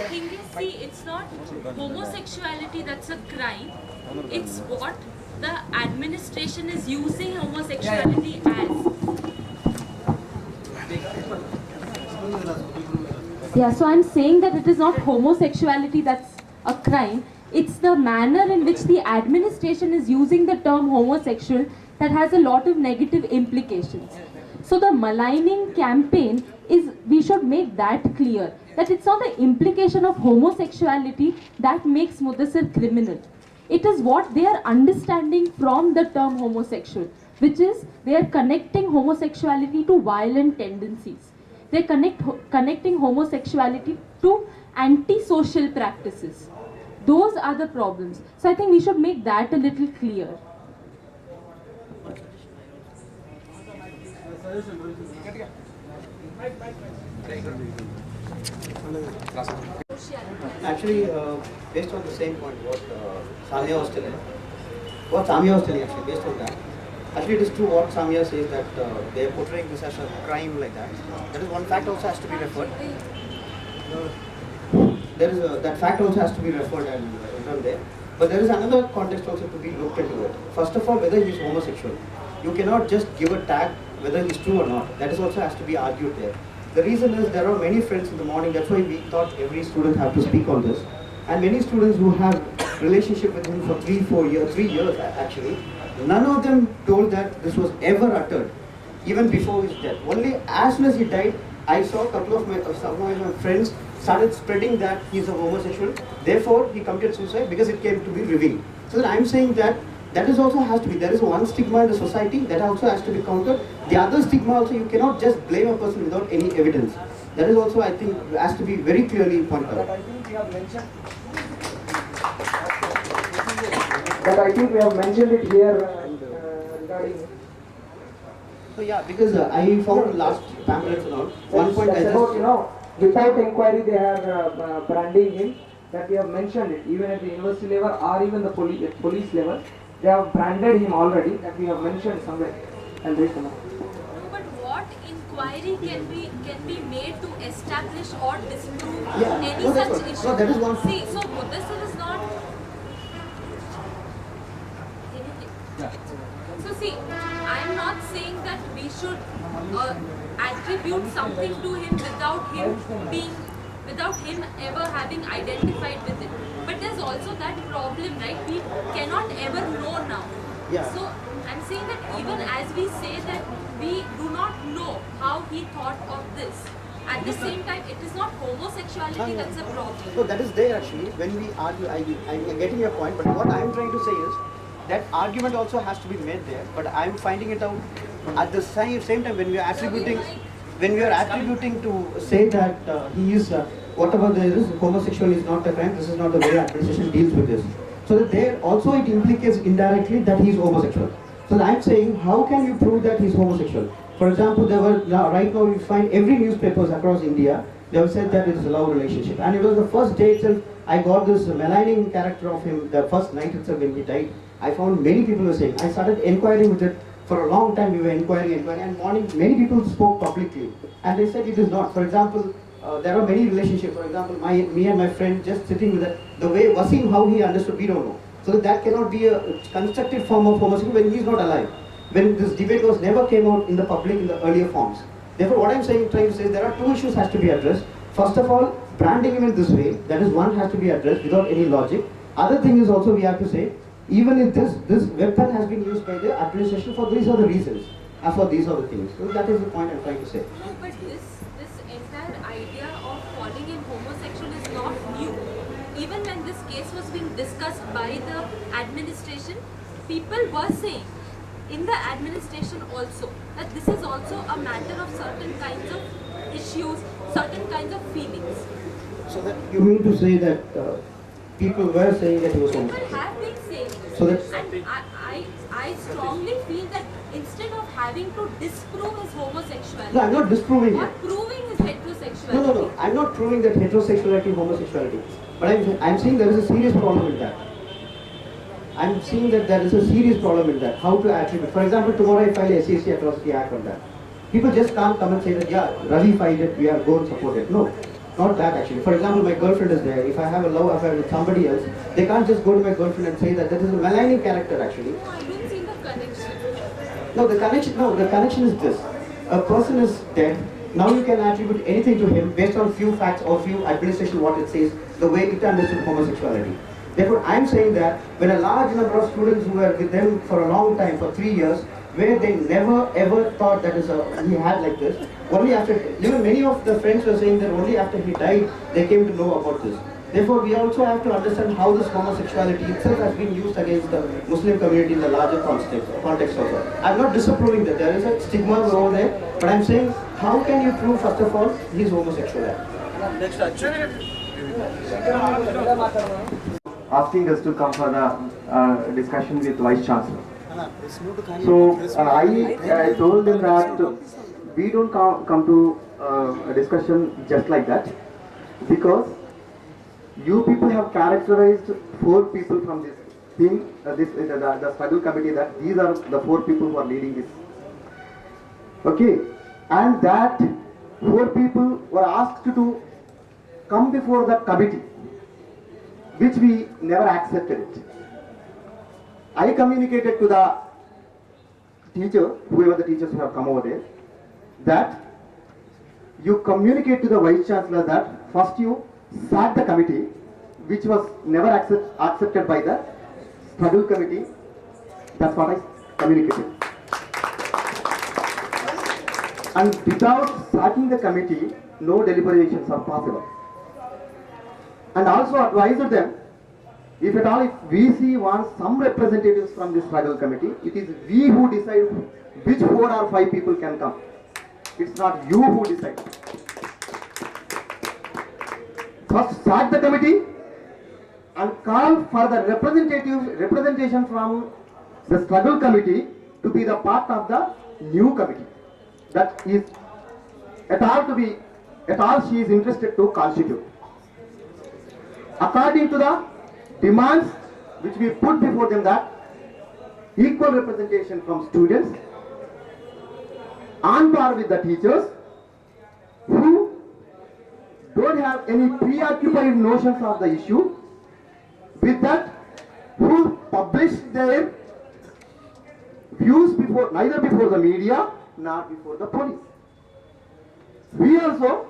thing is, see, it's not homosexuality that's a crime. It's what the administration is using homosexuality as. Yeah, so I'm saying that it is not homosexuality that's a crime. It's the manner in which the administration is using the term homosexual that has a lot of negative implications. So the maligning campaign is, we should make that clear, that it's not the implication of homosexuality that makes Mudassir criminal. It is what they are understanding from the term homosexual, which is they are connecting homosexuality to violent tendencies. They connecting homosexuality to antisocial practices. Those are the problems. So I think we should make that a little clear. Actually, based on the same point, what Samia was telling, actually, based on that, actually it is true what Samia says that they are portraying this as a crime like that. That is one fact also has to be referred. That fact also has to be referred and written there. But there is another context also to be looked into it. First of all, whether he is homosexual. You cannot just give a tag whether it's true or not. That is also has to be argued there. The reason is there are many friends in the morning, that's why we thought every student have to speak on this. And many students who have relationship with him for 3 years actually, none of them told that this was ever uttered, even before his death. Only as soon as he died, I saw a couple of some of my friends started spreading that he's a homosexual, therefore he committed suicide because it came to be revealed. So that I'm saying that is also has to be, there is one stigma in the society that also has to be countered. The other stigma also, you cannot just blame a person without any evidence. That is also, I think, has to be very clearly pointed out. But I think we have mentioned it here regarding. So yeah, because I found last pamphlets and all. One point I just, without inquiry they are branding him. That we have mentioned it, even at the university level or even the police level, they have branded him already. That we have mentioned somewhere. I'll read some more. But what inquiry can be made to establish or disprove any no, such issue? No, that is one. See, so Mudassir is not. So see, I am not saying that we should attribute something to him without him ever having identified with it. But there's also that problem, right? We cannot ever know now. Yeah. So I'm saying that even as we say that we do not know how he thought of this, at the same time, it is not homosexuality that's a problem. So that is there actually. When we argue, I'm getting your point, but what I'm trying to say is that argument also has to be made there. But I'm finding it out at the same time when we are attributing to say that he is whatever there is, homosexual is not a crime. This is not the way administration deals with this. So that there also it implicates indirectly that he is homosexual. So I'm saying, how can you prove that he is homosexual? For example, right now you find every newspapers across India, they have said that it is a love relationship. And it was the first day itself, I got this maligning character of him, the first night itself when he died. I found many people were saying, I started inquiring with it for a long time. We were inquiring, and morning many people spoke publicly. And they said it is not. For example, there are many relationships. For example, me and my friend just sitting with it, the way Wasim, how he understood, we don't know. So that cannot be a constructed form of homosexuality when he is not alive. When this debate was never came out in the public in the earlier forms. Therefore, what I'm trying to say is there are two issues has to be addressed. First of all, branding him in this way, that is one has to be addressed without any logic. Other thing is also we have to say, even if this weapon has been used by the administration for these are the reasons, for these are the things. So that is the point I'm trying to say. No, but this entire idea of calling him homosexual is not new. Even when this case was being discussed by the administration, people were saying in the administration also that this is also a matter of certain kinds of issues, certain kinds of feelings. So that you mean to say that people were saying that he was homosexual? People have been saying this. So that, and I strongly feel that instead of having to disprove his homosexuality, no, I'm not disproving or it. proving his heterosexuality. No. I'm not proving that heterosexuality, homosexuality. But I'm saying there is a serious problem in that. I'm seeing that there is a serious problem in that. How to attribute. For example, tomorrow I file a SAC atrocity act on that. People just can't come and say that, yeah, Ravi filed it, we are going to support it. No. Not that actually. For example, my girlfriend is there. If I have a love affair with somebody else, they can't just go to my girlfriend and say that is a maligning character actually. No, I don't see the connection. No, the connection is this. A person is dead. Now you can attribute anything to him based on few facts or few administration what it says, the way it understood homosexuality. Therefore, I am saying that when a large number of students who were with them for a long time, for 3 years, where they never ever thought that he had like this, only after, even many of the friends were saying that only after he died, they came to know about this. Therefore, we also have to understand how this homosexuality itself has been used against the Muslim community in the larger context also. I'm not disapproving that there is a stigma over there, but I'm saying, how can you prove, first of all, he's homosexual? Asking us to come for the discussion with Vice Chancellor. So I told them that we don't come to a discussion just like that, because you people have characterized 4 people from this thing, the struggle committee, that these are the 4 people who are leading this. Okay, and that 4 people were asked to come before the committee, which we never accepted it. I communicated to the teacher, whoever the teachers who have come over there, that you communicate to the Vice Chancellor that first you sack the committee, which was never accepted by the struggle committee. That's what I communicated. And without sacking the committee, no deliberations are possible. And also advised them, if at all, if VC wants some representatives from this struggle committee, it is we who decide which 4 or 5 people can come. It's not you who decide. First sack the committee and call for the representation from the struggle committee to be the part of the new committee. That is at all she is interested to constitute. According to the demands which we put before them, that equal representation from students on par with the teachers who don't have any preoccupied notions of the issue, with that who publish their views neither before the media nor before the police. We also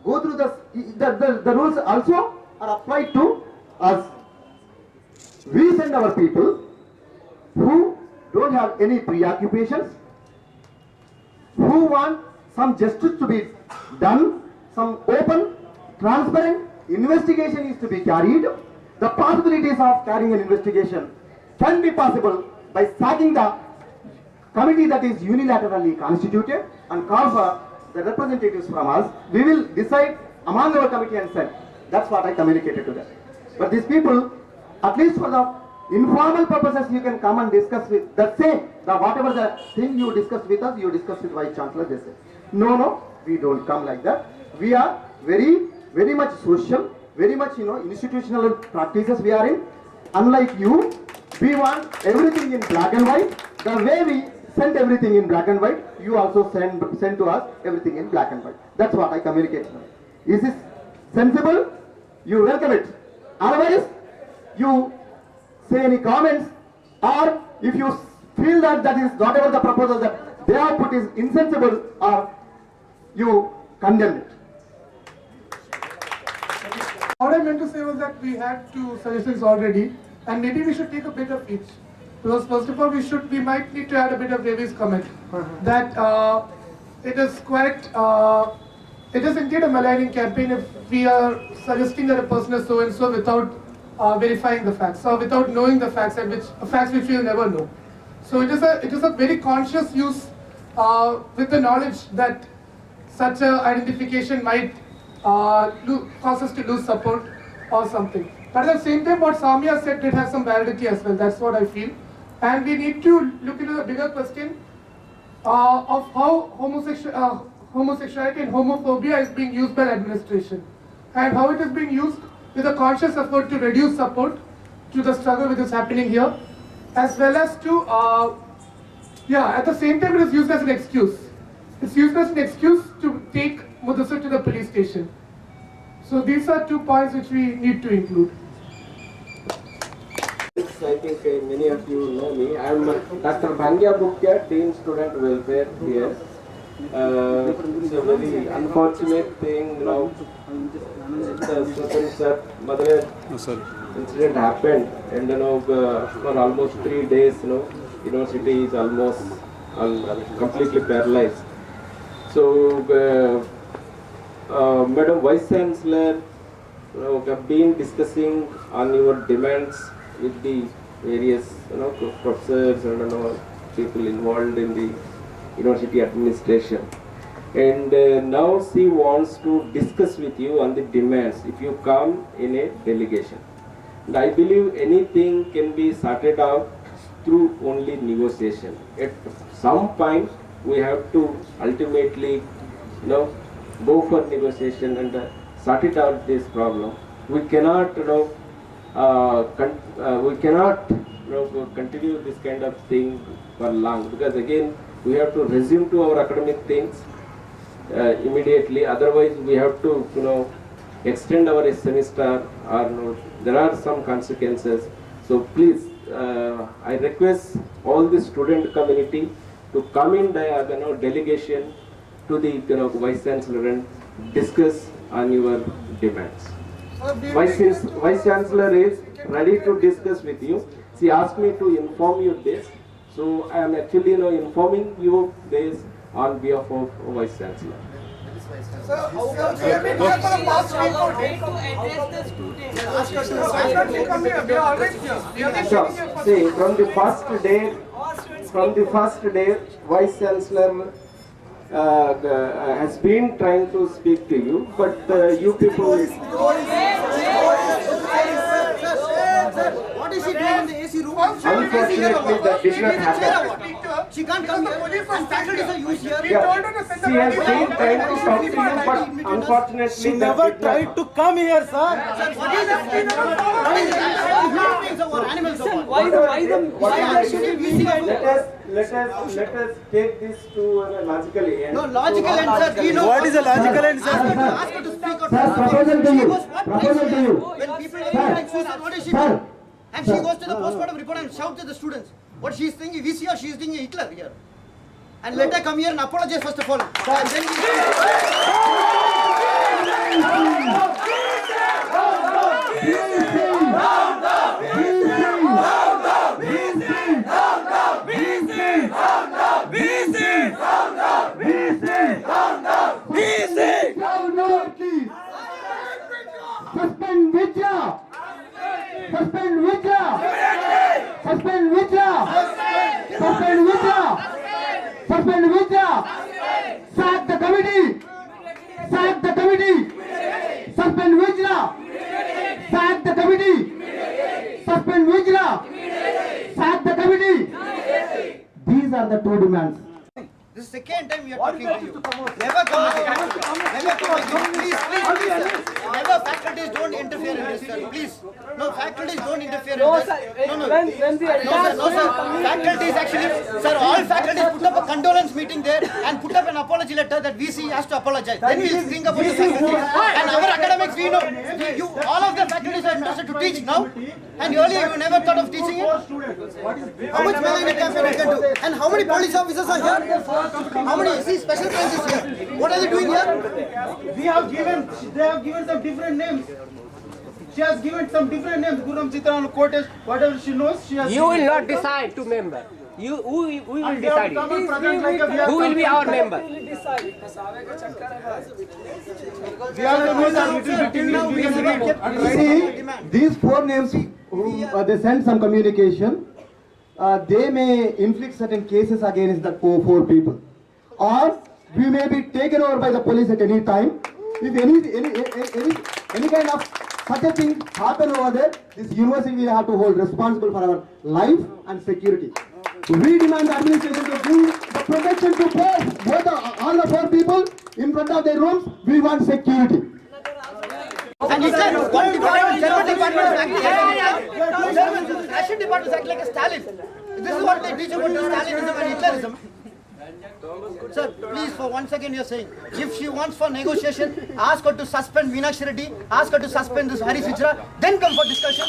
go through the rules also are applied to us. We send our people who don't have any preoccupations, who want some justice to be done, some open, transparent investigation is to be carried. The possibilities of carrying an investigation can be possible by sacking the committee that is unilaterally constituted and call for the representatives from us. We will decide among our committee and send. That's what I communicated to them. But these people, at least for the informal purposes, you can come and discuss with the same, whatever the thing you discuss with us, you discuss with Vice Chancellor, they say. No, we don't come like that. We are very, very much social, very much, institutional practices we are in. Unlike you, we want everything in black and white. The way we send everything in black and white, you also send to us everything in black and white. That's what I communicate to them. Is this sensible? You welcome it. Otherwise, you say any comments, or if you feel that is whatever the proposal that they have put is insensible, or you condemn it. What I meant to say was that we had 2 suggestions already, and maybe we should take a bit of each. Because first of all, we might need to add a bit of David's comment that it is quite, it is indeed a maligning campaign if we are suggesting that a person is so and so without verifying the facts or without knowing the facts, and facts which we will never know. So it is a very conscious use with the knowledge that such a identification might cause us to lose support or something. But at the same time, what Samia said did have some validity as well. That's what I feel. And we need to look into the bigger question of how homosexuality and homophobia is being used by the administration, and how it is being used with a conscious effort to reduce support to the struggle which is happening here, as well as to, at the same time it is used as an excuse. It's used as an excuse to take Mudassir to the police station. So these are 2 points which we need to include. I think many of you know me. I am Dr. Bhangya Bhukia, Teen Student Welfare here. It's a very unfortunate thing, you know. The Mother incident happened, and you know, for almost 3 days, you know, university is almost completely paralyzed. So, Madam Vice Chancellor, have been discussing on your demands with the various, professors and people involved in the university administration. And now she wants to discuss with you on the demands if you come in a delegation. And I believe anything can be sorted out through only negotiation. At some point, we have to ultimately, go for negotiation and sort it out this problem. We cannot, continue this kind of thing for long, because again we have to resume to our academic things immediately. Otherwise, we have to, extend our semester, or there are some consequences. So please, I request all the student community to come in the delegation to the Vice Chancellor and discuss on your demands. Vice Chancellor is ready to discuss with you. She asked me to inform you this, so I am actually informing you this on behalf of Vice Chancellor. Sure. See, from the first day, Vice Chancellor has been trying to speak to you, but you people. What is she doing in the AC room? Unfortunately, that did not happen. She can't come here. And faculties are used here. Yeah. She has been trying to talk to you, but unfortunately, She never tried to come here, sir. What is this? What is this? Human beings or animals or what? Let us take this to a logical end. No, logical answer. We know. What is a logical answer? Ask her to speak out. Sir, proposal to She you. goes, what Proposal to you. When people are committing suicide, what does she do? And she goes to the postmortem report and shouts at the students. What she's thinking, we see her, she's thinking Hitler here. And let her come here and apologize first of all. And then Suspend Vidya! Suspend Vidya! Suspend Vidya! Suspend Vidya! Suspend Vidya! Sack the committee! Sack the committee! Suspend Vidya! Sack the committee! Suspend Vidya! Sack the committee! These are the two demands. this is the second time we are talking to you. Never come again. Never come again. Please, sir. Never, faculties don't interfere in this, sir. Please. No, faculties don't interfere in this. No, sir. Faculties actually, sir, all faculties put up a condolence meeting there and put up an apology letter that VC has to apologize. Then we'll think about the faculties. And our academics, we know. You, all of the faculties are interested to teach now. And earlier you never thought of teaching it. How much Melanie campaign you can do? And how many police officers are here? How many? See, special branches here. What are they doing here? They have given some different names. She has given some different names. Guram Chitran, Kotesh, whatever she knows, she has. You will not decide to member. Who will decide it? Who will be our member? We have to know that it is See, these four names, they send some communication. They may inflict certain cases against the four people, or we may be taken over by the police at any time. If any kind of such a thing happen over there, this university will have to hold responsible for our life and security. We demand the administration to give the protection to all the four people in front of their rooms. We want security. And it's like one department, German department is acting like a Stalin. This is what they teach about Stalinism and Hitlerism. Sir, please, for 1 second you're saying, if she wants for negotiation, ask her to suspend Meenakshi Reddy, ask her to suspend this Hari Sijra, then come for discussion.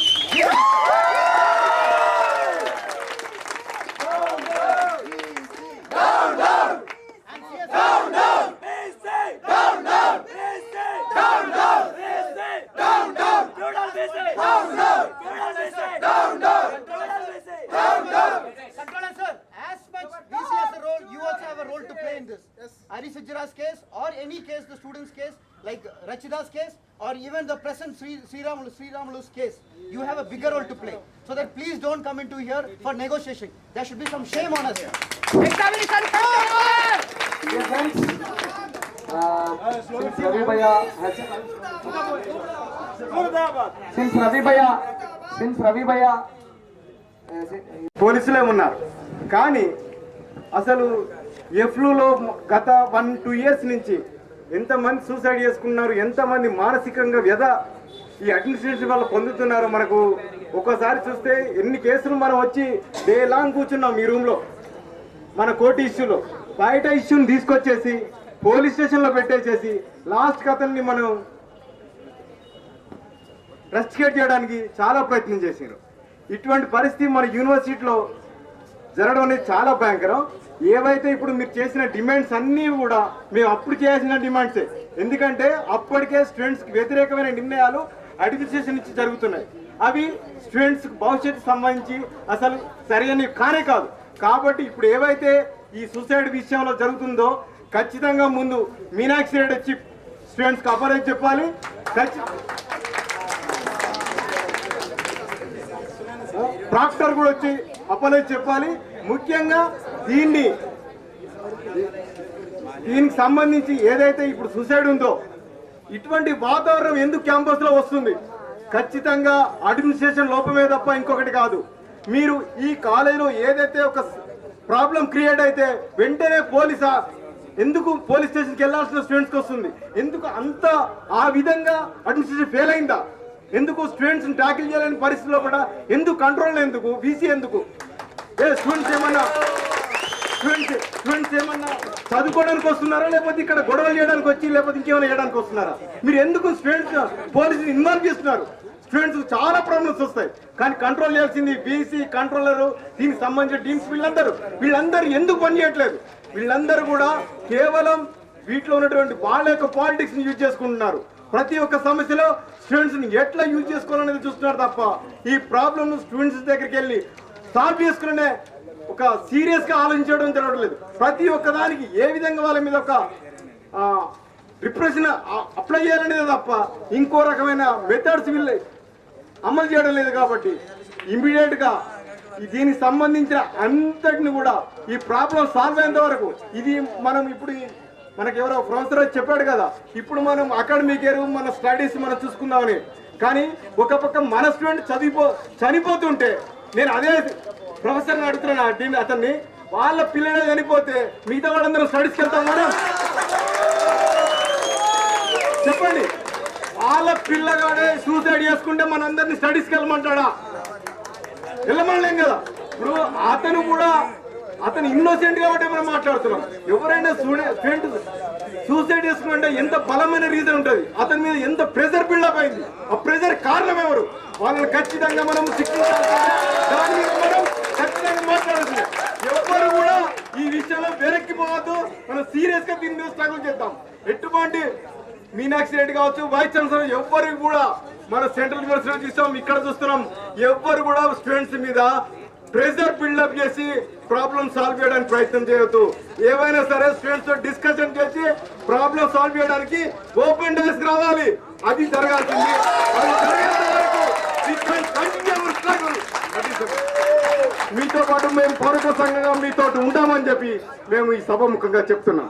Controller sir, as much VC has a role, you also have a role to play in this. Hari Sijra's case or any case, the student's case, like Rachida's case, or even the present Sriramulu's case, you have a bigger role to play. So that please don't come into here for negotiation. There should be some shame on us. Examination power! Dear friends, since Ravi Bhaiya has పోలీసులే ఉన్నారు. కానీ అసలు ఎఫ్లూలో గత 1-2 years నుంచి ఎంతమంది suicide చేసుకున్నారు, ఎంతమంది మానసికంగా వ్యధ ఈ అడ్మినిస్ట్రేషన్ వల్ల పొందుతున్నారో మనకు ఒక్కోసారి చూస్తే ఎన్ని కేసులు మనం వచ్చి డే లాంగ్ కూర్చున్నాం ఈ రూమ్లో మన కోర్టు ఇష్యూలో. బయట ఇష్యూని తీసుకొచ్చేసి పోలీస్ స్టేషన్లో పెట్టేసేసి లాస్ట్ అతన్ని మనం రెస్టికేట్ చేయడానికి చాలా ప్రయత్నం చేశారు. ఇటువంటి పరిస్థితి మన యూనివర్సిటీలో జరగడం అనేది చాలా భయంకరం. ఏవైతే ఇప్పుడు మీరు చేసిన డిమాండ్స్ అన్నీ కూడా మేము అప్పుడు చేసిన డిమాండ్సే. ఎందుకంటే అప్పటికే స్టూడెంట్స్కి వ్యతిరేకమైన నిర్ణయాలు అడ్మినిస్ట్రేషన్ నుంచి జరుగుతున్నాయి. అవి స్టూడెంట్స్ భవిష్యత్తు సంబంధించి అసలు సరైనవి కానే కాదు. కాబట్టి ఇప్పుడు ఏవైతే ఈ సూసైడ్ విషయంలో జరుగుతుందో ఖచ్చితంగా ముందు మీనాక్షి రెడ్డి వచ్చి స్టూడెంట్స్కి అపరాధి చెప్పాలి. ప్రాక్టర్ కూడా వచ్చి అపరాధి చెప్పాలి. ముఖ్యంగా దీనికి సంబంధించి ఏదైతే ఇప్పుడు సూసైడ్ ఉందో ఇటువంటి వాతావరణం ఎందుకు క్యాంపస్ లో వస్తుంది? ఖచ్చితంగా అడ్మినిస్ట్రేషన్ లోపమే తప్ప ఇంకొకటి కాదు. మీరు ఈ కాలేజీలో ఏదైతే ఒక ప్రాబ్లం క్రియేట్ అయితే వెంటనే ఎందుకు పోలీస్ స్టేషన్కి వెళ్లాల్సిన స్టూడెంట్స్కి వస్తుంది? ఎందుకు అంత ఆ విధంగా అడ్మినిస్ట్రేషన్ ఫెయిల్ అయిందా? ఎందుకు స్టూడెంట్స్ ట్యాకిల్ చేయలేని పరిస్థితిలో కూడా ఎందుకు కంట్రోల్ ఎందుకు? వీసీ ఎందుకు? స్టూడెంట్స్ ఏమన్నా చదువుకోవడానికి వస్తున్నారా, లేకపోతే ఇక్కడ గొడవలు చేయడానికి వచ్చి, లేకపోతే ఇంకేమైనా చేయడానికి వస్తున్నారా? మీరు ఎందుకు స్టూడెంట్స్ పోలీసుని ఇన్వాల్వ్ చేస్తున్నారు? స్టూడెంట్స్ చాలా ప్రాబ్లమ్స్ వస్తాయి. కానీ కంట్రోల్ చేయాల్సింది వీసీ, కంట్రోలరు, దీనికి సంబంధించిన టీమ్స్, వీళ్ళందరూ ఎందుకు పనిచేయట్లేదు? వీళ్ళందరూ కూడా కేవలం వీటిలో ఉన్నటువంటి వాళ్ళ యొక్క పాలిటిక్స్ ని యూజ్ చేసుకుంటున్నారు. ప్రతి ఒక్క సమస్యలో స్టూడెంట్స్ ని ఎట్లా యూజ్ చేసుకోవాలనేది చూస్తున్నారు తప్ప ఈ ప్రాబ్లమ్ స్టూడెంట్స్ దగ్గరికి వెళ్ళి సాల్వ్ చేసుకునే ఒక సీరియస్ గా ఆలోచించడం జరగట్లేదు. ప్రతి ఒక్క దానికి ఏ విధంగా వాళ్ళ మీద ఒక రిప్రెషన్ అప్లై చేయాలనేది తప్ప ఇంకో రకమైన మెథడ్స్ వీళ్ళు అమలు చేయడం లేదు. కాబట్టి ఇమ్మీడియట్ గా దీనికి సంబంధించిన అంతటిని కూడా ఈ ప్రాబ్లం సాల్వ్ అయ్యేంత వరకు ఇది మనం ఇప్పుడు మనకి ఎవరో ప్రొఫెసర్ చెప్పాడు కదా, ఇప్పుడు మనం అకాడమిక్ ఇయర్ మన స్టడీస్ మనం చూసుకుందామని. కానీ ఒక పక్క మన స్టూడెంట్ చనిపోతుంటే నేను అదే ప్రొఫెసర్ని అడుగుతున్నాను అతన్ని, వాళ్ళ పిల్లలే చనిపోతే మిగతా వాళ్ళందరూ స్టడీస్కి వెళ్తాం కదా? చెప్పండి. వాళ్ళ పిల్లగాడే సూసైడ్ చేసుకుంటే మనందరినీ స్టడీస్కి వెళ్ళమంటాడా? వెళ్ళమనలేం కదా. ఇప్పుడు అతను ఇన్నోసెంట్ కాబట్టి మనం మాట్లాడుతున్నాం. ఎవరైనా స్టూడెంట్ సూసైడ్ చేసుకుంటే ఎంత బలమైన రీజన్ ఉంటుంది, అతని మీద ఎంత ప్రెజర్ బిల్డప్ అయింది, ఆ ప్రెజర్ కారణం ఎవరు? వాళ్ళని ఖచ్చితంగా మనం శిక్షించాలి. దాని మీద మనం ఖచ్చితంగా మాట్లాడాల్సిందే. ఎవరు కూడా ఈ విషయంలో వెనక్కి పోవద్దు. మనం సీరియస్ గా దీని మీద స్ట్రగుల్ చేద్దాం. ఎటువంటి మీనాక్షి రెడ్డి కావచ్చు, వైస్ ఛాన్సలర్ ఎవ్వరికి కూడా మన సెంట్రల్ యూనివర్సిటీ చూస్తాం, ఇక్కడ చూస్తున్నాం, ఎవ్వరు కూడా స్టూడెంట్స్ మీద ప్రెజర్ బిల్డప్ చేసి ప్రాబ్లం సాల్వ్ చేయడానికి ప్రయత్నం చేయొద్దు. ఏవైనా సరే స్టూడెంట్స్ తో డిస్కషన్ చేసి ప్రాబ్లం సాల్వ్ చేయడానికి ఓపెన్ డేస్ రావాలి. అది జరగాల్సింది. మీతో పాటు మేము పౌరక సంఘంగా మీతో ఉంటామని చెప్పి మేము ఈ సభాముఖంగా చెప్తున్నాం.